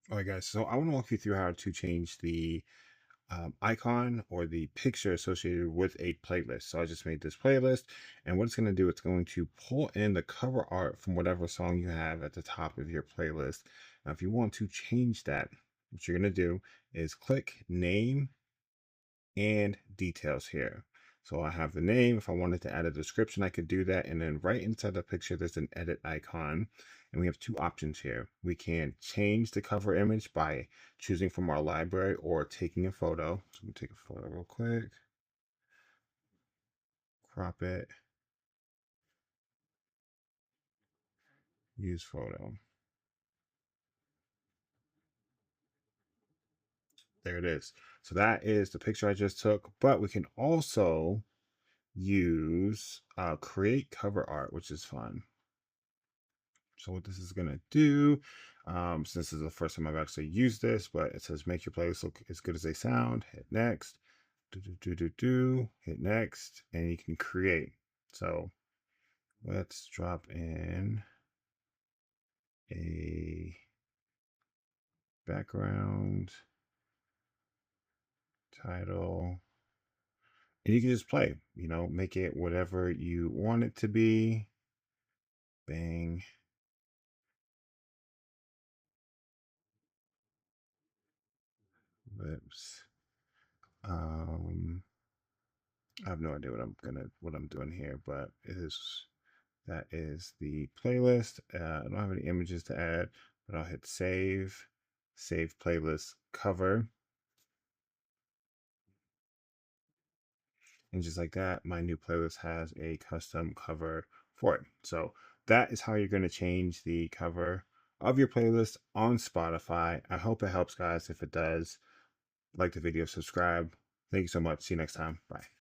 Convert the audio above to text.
All right, guys. So I want to walk you through how to change the icon or the picture associated with a playlist. So I just made this playlist, and what it's going to do, it's going to pull in the cover art from whatever song you have at the top of your playlist. Now, if you want to change that, what you're going to do is click name and details here. So I have the name. If I wanted to add a description, I could do that. And then right inside the picture, there's an edit icon. And we have two options here. We can change the cover image by choosing from our library or taking a photo. So let me take a photo real quick, crop it, use photo. There it is. So that is the picture I just took, but we can also use create cover art, which is fun. So what this is gonna do, since this is the first time I've actually used this, but it says make your playlist look as good as they sound. Hit next, hit next, and you can create. So let's drop in a background title, and you can just play. Make it whatever you want it to be. Bang. Lips. Um, I have no idea what I'm doing here, but that is the playlist. I don't have any images to add, but I'll hit save playlist cover. And just like that, my new playlist has a custom cover for it. So that is how you're going to change the cover of your playlist on Spotify. I hope it helps, guys. If it does, like the video, subscribe. Thank you so much. See you next time. Bye.